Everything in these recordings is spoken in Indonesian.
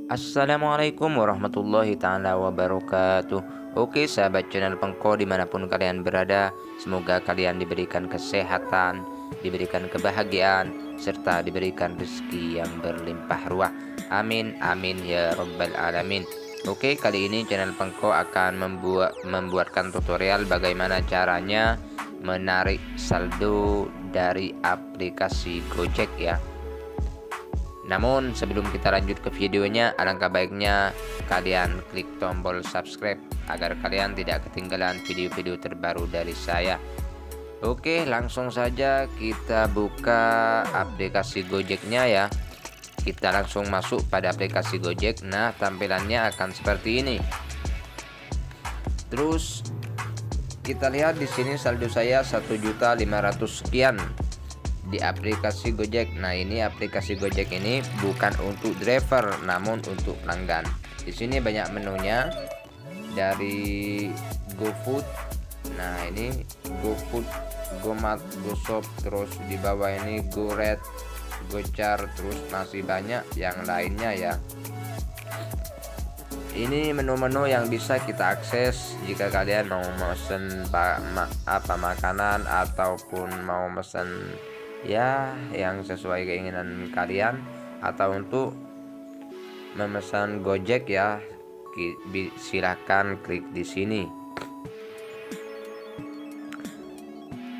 Assalamualaikum warahmatullahi ta'ala wabarakatuh. Oke sahabat channel Pengko dimanapun kalian berada, semoga kalian diberikan kesehatan, diberikan kebahagiaan, serta diberikan rezeki yang berlimpah ruah. Amin amin ya rabbal alamin. Oke, kali ini channel Pengko akan membuatkan tutorial bagaimana caranya menarik saldo dari aplikasi Gojek ya. Namun sebelum kita lanjut ke videonya, alangkah baiknya kalian klik tombol subscribe agar kalian tidak ketinggalan video-video terbaru dari saya. Oke, langsung saja kita buka aplikasi Gojeknya ya. Kita langsung masuk pada aplikasi Gojek. Nah, tampilannya akan seperti ini. Terus kita lihat di sini saldo saya 1.500.000 sekian di aplikasi Gojek. Nah, ini aplikasi Gojek ini bukan untuk driver namun untuk pelanggan. Di sini banyak menunya dari GoFood. Nah, ini GoFood, GoMart, GoShop, terus di bawah ini GoRed, Gocar, terus masih banyak yang lainnya ya. Ini menu-menu yang bisa kita akses jika kalian mau mesen makanan ataupun mau mesen ya yang sesuai keinginan kalian, atau untuk memesan Gojek ya, silahkan klik di sini.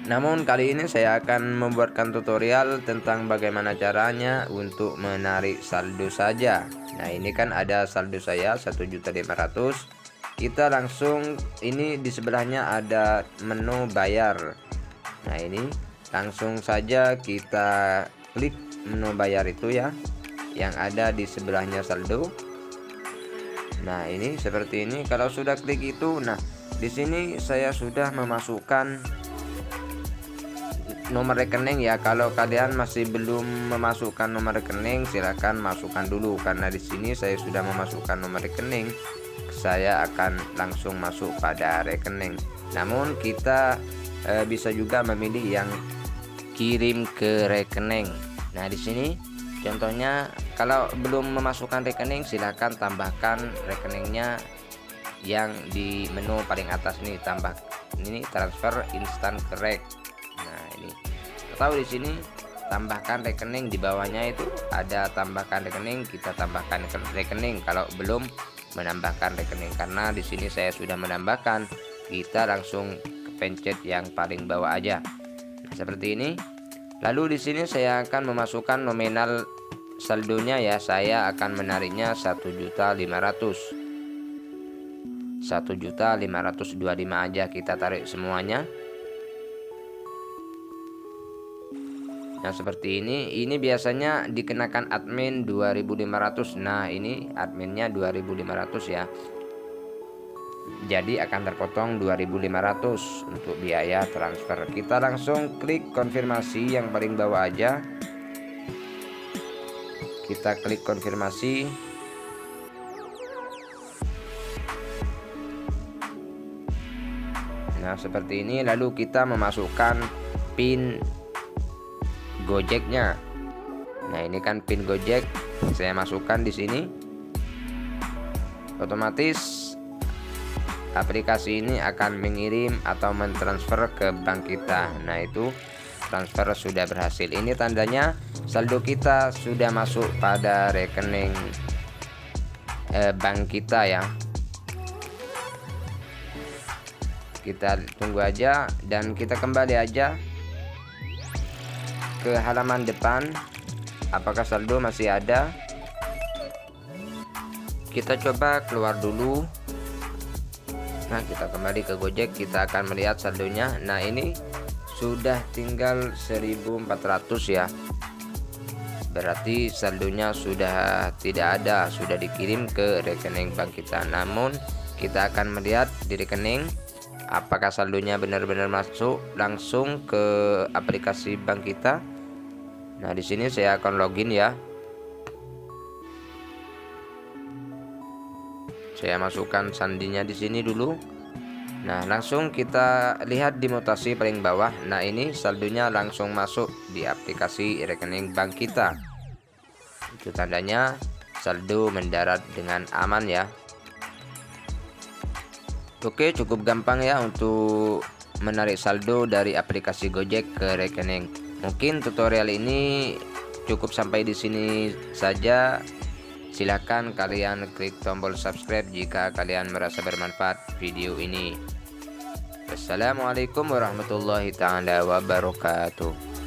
Namun kali ini saya akan membuatkan tutorial tentang bagaimana caranya untuk menarik saldo saja. Nah, ini kan ada saldo saya 1.500.000. Kita langsung, ini di sebelahnya ada menu bayar. Nah, ini langsung saja kita klik menu bayar itu ya, yang ada di sebelahnya saldo. Nah, ini seperti ini. Kalau sudah klik itu, nah di sini saya sudah memasukkan nomor rekening ya. Kalau kalian masih belum memasukkan nomor rekening, silahkan masukkan dulu, karena di sini saya sudah memasukkan nomor rekening. Saya akan langsung masuk pada rekening. Namun kita bisa juga memilih yang kirim ke rekening. Nah, di sini contohnya kalau belum memasukkan rekening, silahkan tambahkan rekeningnya yang di menu paling atas nih, tambah ini transfer instan ke rek. Nah, ini atau di sini tambahkan rekening, di bawahnya itu ada tambahkan rekening, kita tambahkan ke rekening kalau belum menambahkan rekening. Karena di sini saya sudah menambahkan, kita langsung pencet yang paling bawah aja. Nah, seperti ini. Lalu di sini saya akan memasukkan nominal saldonya ya. Saya akan menariknya 1.500.000. 1.525.000 aja kita tarik semuanya. Nah, seperti ini. Ini biasanya dikenakan admin 2.500. Nah, ini adminnya 2.500 ya. Jadi akan terpotong 2.500 untuk biaya transfer. Kita langsung klik konfirmasi yang paling bawah aja. Kita klik konfirmasi. Nah, seperti ini. Lalu kita memasukkan PIN Gojeknya. Nah, ini kan PIN Gojek saya masukkan di sini. Otomatis aplikasi ini akan mengirim atau mentransfer ke bank kita. Nah, itu transfer sudah berhasil. Ini tandanya saldo kita sudah masuk pada rekening bank kita ya. Kita tunggu aja dan kita kembali aja ke halaman depan. Apakah saldo masih ada? Kita coba keluar dulu. Nah, kita kembali ke Gojek, kita akan melihat saldonya. Nah, ini sudah tinggal 1.400 ya. Berarti saldonya sudah tidak ada, sudah dikirim ke rekening bank kita. Namun kita akan melihat di rekening apakah saldonya benar-benar masuk langsung ke aplikasi bank kita. Nah, di sini saya akan login ya. Saya masukkan sandinya di sini dulu. Nah, langsung kita lihat di mutasi paling bawah. Nah, ini saldonya langsung masuk di aplikasi rekening bank kita. Itu tandanya saldo mendarat dengan aman ya. Oke, cukup gampang ya untuk menarik saldo dari aplikasi Gojek ke rekening. Mungkin tutorial ini cukup sampai di sini saja. Silahkan kalian klik tombol subscribe jika kalian merasa bermanfaat video ini. Wassalamualaikum warahmatullahi taala wabarakatuh.